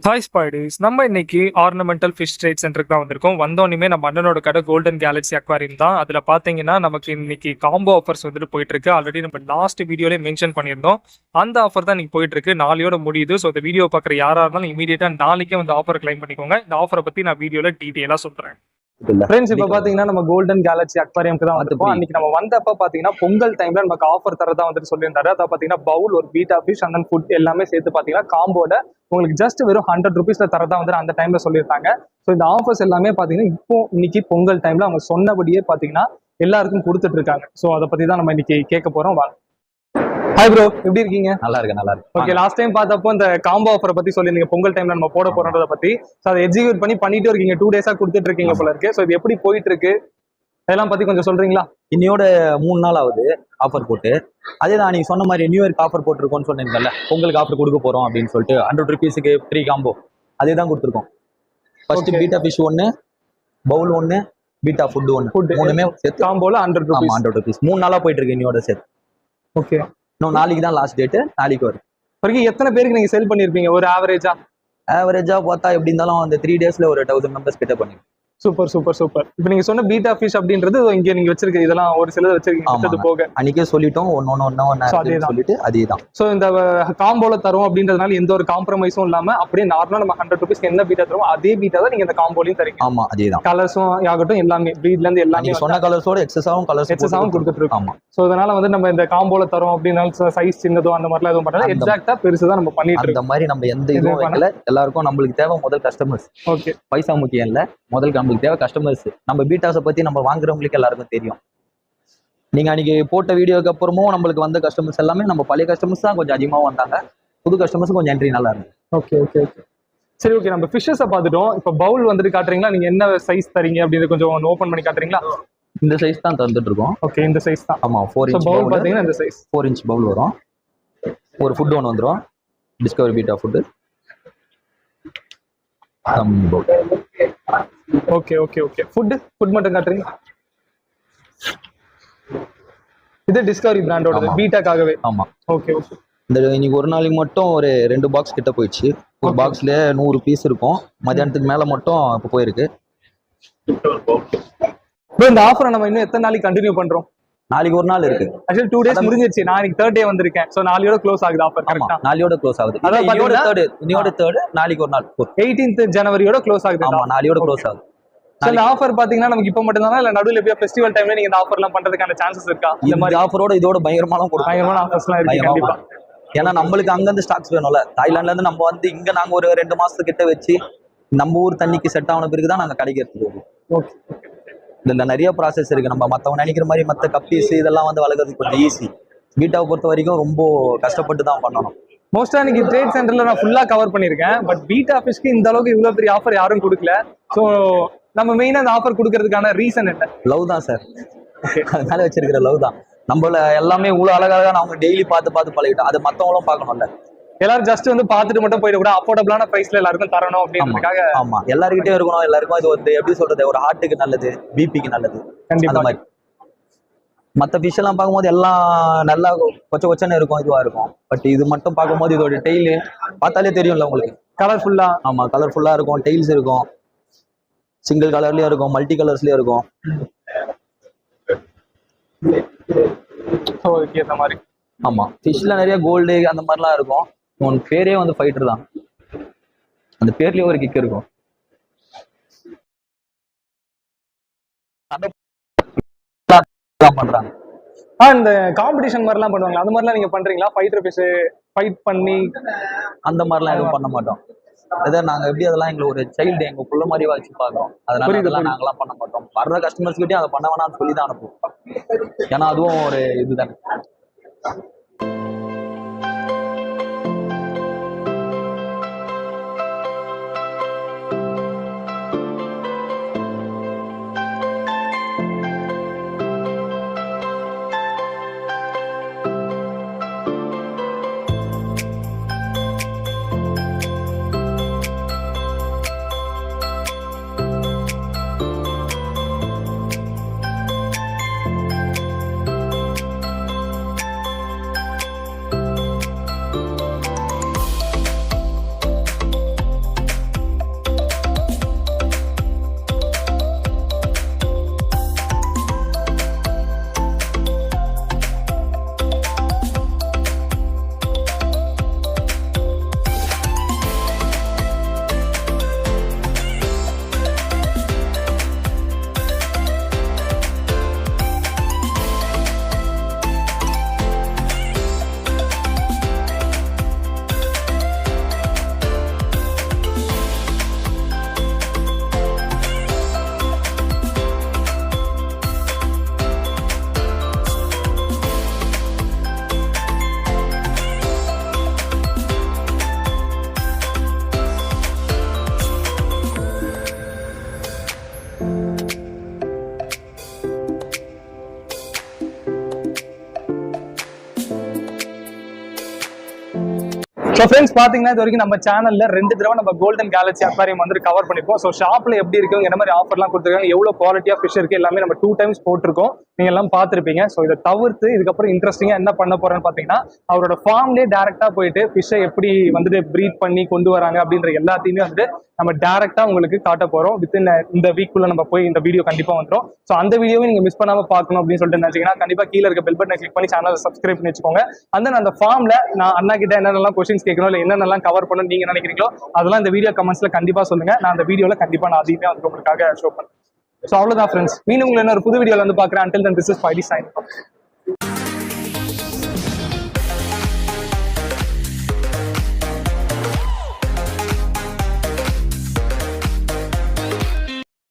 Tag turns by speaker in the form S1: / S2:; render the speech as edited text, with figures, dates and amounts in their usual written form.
S1: Hi ஸ்பைடிஸ், நம்ம இன்னைக்கு ornamental fish trade சென்டருக்கு தான் வந்திருக்கோம். வந்தோடனே நம்ம அண்ணனோட கடை கோல்டன் கேலக்ஸி அக்வாரியம் தான். அதில் பார்த்தீங்கன்னா நமக்கு இன்னைக்கு காம்போ ஆஃபர்ஸ் வந்துட்டு போயிட்டு இருக்கு. ஆல்ரெடி நம்ம லாஸ்ட் வீடியோலேயே மென்ஷன் பண்ணியிருந்தோம். அந்த ஆஃபர் தான் இன்னைக்கு போயிட்டு இருக்கு. நாளையோட முடியுது. ஸோ இந்த வீடியோ பார்க்குற யாராக இருந்தாலும் இமீடியட்டாக நாளைக்கே வந்து ஆஃபர் கிளைம் பண்ணிக்கோங்க. இந்த ஆஃபரை பற்றி நான் வீடியோவில் டீட்டெயிலாக சொல்கிறேன்.
S2: ஃப்ரெண்ட்ஸ், இப்ப பாத்தீங்கன்னா நம்ம கோல்டன் கேலக்ஸி அக்வாரியம்க்கு தான் வந்துருக்கோம். அன்னைக்கு நம்ம வந்தப்ப பாத்தீங்கன்னா பொங்கல் டைம்ல நமக்கு ஆஃபர் தரதா வந்துட்டு சொல்லியிருந்தாரு. அதான் பாத்தீங்கன்னா பவுல், ஒரு பீட்டா ஃபிஷ் அண்ட் ஃபுட் எல்லாமே சேர்த்து பாத்தீங்கன்னா காம்போட உங்களுக்கு ஜஸ்ட் வெறும் 100 rupeesல தரதா வந்து அந்த டைம்ல சொல்லியிருந்தாங்க. ஸோ இந்த ஆஃபர்ஸ் எல்லாமே பாத்தீங்கன்னா இப்போ இன்னைக்கு பொங்கல் டைம்ல அவங்க சொன்னபடியே பாத்தீங்கன்னா எல்லாருக்கும் கொடுத்துட்டு இருக்காங்க. ஸோ அதை பத்தி தான் நம்ம இன்னைக்கு கேட்க போறோம். வாங்க. ஹாய் ப்ரோ, எப்படி இருக்கீங்க?
S3: நல்லா இருக்கு.
S2: ஓகே, லாஸ்ட் டைம் பார்த்தப்போ இந்த காம்போ ஆஃபரை பத்தி சொல்லியிருந்தீங்க, பொங்கல் டைம்ல நம்ம போட போறோன்றத பத்தி. ஸோ அதை எக்ஸிக்யூட் பண்ணிட்டு இருக்கீங்க, 2 days கொடுத்துட்டு இருக்கீங்க போல இருக்கு. ஸோ இது எப்படி போயிட்டு இருக்கு, அதெல்லாம் பத்தி கொஞ்சம் சொல்றீங்களா?
S3: இன்னையோட 3 நாள் ஆகுது ஆஃபர் போட்டு. அதே தான் நீங்க சொன்ன மாதிரி நியூ இயர்க்கு ஆஃபர் போட்டிருக்கோம்னு சொன்னீங்கல்ல, பொங்கலுக்கு ஆஃபர் கொடுக்க போறோம் அப்படின்னு சொல்லிட்டு 100 rupeesக்கு ஃப்ரீ காம்போ அதே தான் கொடுத்துருக்கோம். First betta fish 1, bowl 1, betta food 1, மூணுமே சேர்த்து
S2: காம்போல 100
S3: rupees 3 நாளா போயிட்டு இருக்கு இன்னையோட சேர்த்து.
S2: ஓகே,
S3: இன்னும் நாளைக்கு தான் லாஸ்ட் டேட்டு, நாளைக்கு வரும்.
S2: வரைக்கும் எத்தனை பேருக்கு நீங்க செல் பண்ணிருப்பீங்க ஒரு ஆவரேஜா?
S3: ஆவரேஜா பார்த்தா எப்படி இருந்தாலும் அந்த 3 daysல ஒரு 1000 members கிட்ட பண்ணி.
S2: Super super super. இப்போ நீங்க சொன்ன பீட்டா ஃபிஷ் அப்படின்றது இங்க நீங்க வச்சிருக்க இதெல்லாம் ஒரு சிலது வச்சிருக்கீங்க போக.
S3: அன்னைக்கே சொல்லிட்டோம் ஒன்னு சொல்லிட்டு அதேதான்.
S2: சோ இந்த காம்போல தரும் அப்படின்றதுனால எந்த ஒரு காம்ப்ரமைஸும் இல்லாம அப்படியே நார்மலா நம்ம 100 rupeesக்கு என்ன பீட்டா தரும் அதே பீட்டா தான் நீங்க இந்த காம்போலயும் தரீங்க.
S3: ஆமா, அதேதான்.
S2: கலர்ஸும் ஆகட்டும் எல்லாமே பிரீட்ல இருந்து எல்லாமே
S3: சொன்ன கலர்ஸோட எக்ஸஸாவும்
S2: கொடுத்துட்டு இருக்கோம். ஆமா. சோ அதனால வந்து நம்ம இந்த காம்போல தரோம் அப்படினால சைஸ் சின்னதோ அந்த மாதிரிலாம் எதுவும் பண்ணல, எக்ஸாக்ட்டா பெருசா தான் நம்ம பண்ணிட்டு இருக்கோம்.
S3: அந்த மாதிரி நம்ம எந்த இதுவும் வைக்கல. எல்லாருக்கும் நம்மளுக்கு தேவை முதல் கஸ்டமர்ஸ்.
S2: ஓகே,
S3: பைசா முக்கியம் இல்ல, முதல் நம்மளுக்கு தேவை கஸ்டமர்ஸ். நம்ம பீட்டாஸை பத்தி நம்ம வாங்குறவங்களுக்கு எல்லாருக்கும் தெரியும். நீங்க அன்னைக்கு போட்ட வீடியோக்கு அப்புறமும் நம்மளுக்கு வந்த கஸ்டமர்ஸ் எல்லாமே நம்ம பழைய கஸ்டமர்ஸ் தான் கொஞ்சம் அதிகமாக வந்தாங்க. புது கஸ்டமர்ஸ் கொஞ்சம் என்ட்ரி நல்லா இருக்கு.
S2: ஓகே ஓகே ஓகே, சரி ஓகே. நம்ம ஃபிஷ்ஷஸை பார்த்துட்டோம். இப்போ பவுல் வந்துட்டு காட்டுறீங்களா? நீங்க என்ன சைஸ் தரீங்க அப்படின்னு கொஞ்சம் ஓப்பன் பண்ணி காட்டுறீங்களா?
S3: இந்த சைஸ் தான் தந்துட்டு இருக்கோம்.
S2: ஓகே, இந்த சைஸ் தான்.
S3: ஆமா, 4 inch
S2: பவுல் பாத்தீங்கன்னா இந்த சைஸ்
S3: 4 inch பவுல் வரும். ஒரு ஃபுட் ஒன்று வந்துடும், Discovery beta food.
S2: Okay okay okay, food மட்டும் காட்டுறீங்க. இது டிஸ்கவரி பிராண்டோட பீட்டாக்காகவே.
S3: ஆமா,
S2: ஓகே ஓகே.
S3: இந்த இன்னைக்கு ஒரு நாளைக்கு மட்டும் ஒரு 2 பாக்ஸ் கிட்ட போயிடுச்சு. ஒரு பாக்ஸ்ல 100 பீஸ் இருக்கும். மத்தியானத்துக்கு மேல மட்டும் இப்போ போயிருக்கு.
S2: இந்த ஆஃபரை நம்ம இன்னும் எத்தனை நாளைக்கு கண்டினியூ பண்றோம்?
S3: நாளைக்கு ஒரு நாள் இருக்கு.
S2: ஆக்சுவலி 2 days முடிஞ்சிருச்சு. நான் இன்னைக்கு 3rd day வந்திருக்கேன். சோ நாளையோட க்ளோஸ் ஆகுது ஆஃபர்.
S3: ஆமா, நாளையோட க்ளோஸ் ஆகுது. இன்னையோட 3rd நாளைக்கு ஒரு நாள்
S2: 18th ஜனவரியோட க்ளோஸ் ஆகுது.
S3: ஆமா, நாளையோட க்ளோஸ் ஆகுது.
S2: சோ இந்த ஆஃபர் பாத்தீங்கன்னா நமக்கு இப்ப மட்டும் தானா இல்ல நடுவுல எப்ப ஃபெஸ்டிவல் டைம்ல நீங்க இந்த ஆஃபர்லாம் பண்றதுக்கான சான்சஸ் இருக்கா?
S3: இந்த மாதிரி ஆஃபரோட இதோட பயங்கரமான
S2: பயங்கரமான ஆஃபர்ஸ்லாம் இருக்கு கண்டிப்பா.
S3: ஏன்னா நம்மளுக்கு அங்க இருந்து ஸ்டாக்ஸ் வேணும்ல. தாய்லாந்துல இருந்து நம்ம வந்து இங்க நாங்க ஒரு 2 மாசத்துக்கிட்ட வச்சு நம்ம ஊர் தண்ணிக்கு செட் ஆன பிறகு தான் நாங்க கிடைக்கிறது.
S2: ஓகே,
S3: இதுல நிறைய ப்ராசஸ் இருக்கு. நம்ம மத்தவங்க நினைக்கிற மாதிரி மத்த கப்பீஸ் இதெல்லாம் வந்து வளர்க்கறதுக்கு கொஞ்சம் ஈஸி. பீட்டாவை பொறுத்த வரைக்கும் ரொம்ப கஷ்டப்பட்டு தான் பண்ணணும்.
S2: மோஸ்டா இன்னைக்கு ட்ரேட் சென்டர்ல நான் ஃபுல்லா கவர் பண்ணிருக்கேன். பட் பீட்டா ஃபிஷ்க்கு இந்த அளவுக்கு இவ்வளவு பெரிய ஆஃபர் யாரும் கொடுக்கல. சோ நம்ம மெயினா இந்த ஆஃபர் கொடுக்கறதுக்கான ரீசன் என்ன?
S3: லவ் தான் சார். அதனால வச்சிருக்கிற லவ் தான். நம்மள எல்லாமே இவ்வளவு அழகாக அவங்க டெய்லி பார்த்து பழகிட்டோம். அது மத்தவங்களும் பார்க்கணும்ல. எல்லாரும்
S2: ஜஸ்ட் வந்து பார்த்துட்டு மட்டும் போயிட கூட, அஃபோர்டபுளான பிரைஸ்ல எல்லாருக்கும் தரணும் அப்படின்றதுக்காக.
S3: ஆமா, எல்லாருக்கிட்டையும் இருக்கணும். எல்லாருக்கும் இது வந்து எப்படி சொல்றது, ஒரு ஹார்ட்டுக்கு நல்லது, பிபிக்கு நல்லது. அந்த மாதிரி மற்ற ஃபிஷ் எல்லாம் பார்க்கும்போது எல்லாம் நல்லா கொச்சன்னு இருக்கும், இதுவா இருக்கும். பட் இது மட்டும் பார்க்கும்போது இதோட டெய்லு பார்த்தாலே தெரியும்ல உங்களுக்கு.
S2: கலர்ஃபுல்லா.
S3: ஆமா, கலர்ஃபுல்லா இருக்கும். டெய்ல்ஸ் இருக்கும், சிங்கிள் கலர்லயும் இருக்கும், மல்டி கலர்ஸ்லயும் இருக்கும். ஆமா, ஃபிஷ்ல நிறைய கோல்டு அந்த மாதிரிலாம் இருக்கும். உன் பேரே வந்து ஃபைட்டர் தான். அந்த பேர்லயே ஒரு கிக் இருக்கும். பண்றாங்க.
S2: இந்த காம்படிஷன் மாதிரிலாம் பண்ணுவாங்க, அந்த மாதிரிலாம் நீங்க பண்றீங்களா? ஃபைட்டர் ஃபிஷ் ஃபைட் பண்ணி
S3: அந்த மாதிரிலாம் எதுவும் பண்ண மாட்டோம். அதான் நாங்க எப்படி அதெல்லாம் எங்களை ஒரு சைல்டு எங்க புள்ள மாதிரி வச்சு பாக்குறோம். அதனால இதெல்லாம் நாங்களாம் பண்ண மாட்டோம். வர்ற கஸ்டமர்ஸ் கிட்டே அதை பண்ண வேணாம்னு சொல்லி தான் அனுப்புவோம். ஏன்னா அதுவும் ஒரு இதுதானே.
S2: ஸோ ஃப்ரெண்ட்ஸ் பாத்தீங்கன்னா இது வரைக்கும் நம்ம சேனல்ல 2 தடவை நம்ம கோல்டன் கேலக்ஸி அக்வாரியம் வந்து கவர் பண்ணிருக்கோம். ஸோ ஷாப்ல எப்படி இருக்கு, என்ன மாதிரி ஆஃபர்லாம் கொடுத்துருக்காங்க, எவ்வளவு குவாலிட்டியா ஃபிஷ் இருக்கு எல்லாமே நம்ம 2 டைம்ஸ் போட்டிருக்கோம். நீங்க எல்லாம் பார்த்திருப்பீங்க. ஸோ இதை தவிர்த்து இதுக்கப்புறம் இன்ட்ரெஸ்டிங்கா என்ன பண்ண போறேன்னு பாத்தீங்கன்னா அவரோட ஃபார்ம்லேயே டேரக்டா போயிட்டு ஃபிஷ்ஷை எப்படி வந்துட்டு ப்ரீட் பண்ணி கொண்டு வராங்க அப்படின்ற எல்லாத்தையுமே வந்துட்டு நம்ம டேரக்டா உங்களுக்கு காட்ட போறோம். வித்தின் இந்த வீக்குள்ள நம்ம போய் இந்த வீடியோ கண்டிப்பா வந்துடும். ஸோ அந்த வீடியோவை நீங்க மிஸ் பண்ணாம பார்க்கணும் அப்படின்னு சொல்லிட்டு நினைச்சீங்கன்னா கண்டிப்பா கீழே இருக்க பெல் பட்டனை கிளிக் பண்ணி சேனலை சப்ஸ்கிரைப் பண்ணி வச்சுக்கோங்க. அந்த ஃபார்ம்ல நான் அண்ணா கிட்ட என்னென்னலாம் கொஸ்டின்ஸ் கேட்கணும், இல்லை என்னென்னலாம் கவர் பண்ணணும் நீங்க நினைக்கிறீங்களோ அதெல்லாம் இந்த வீடியோ கமெண்ட்ஸ்ல கண்டிப்பா சொல்லுங்க. நான் அந்த வீடியோல கண்டிப்பா நான் அதையுமே வந்து உங்களுக்காக ஷோ பண்ணுறேன். ஸோ அவ்வளவுதான் ஃப்ரெண்ட்ஸ். மீண்டும் உங்களை இன்னொரு புது வீடியோல வந்து பார்க்குறேன். Until then, this is Spidey signing off.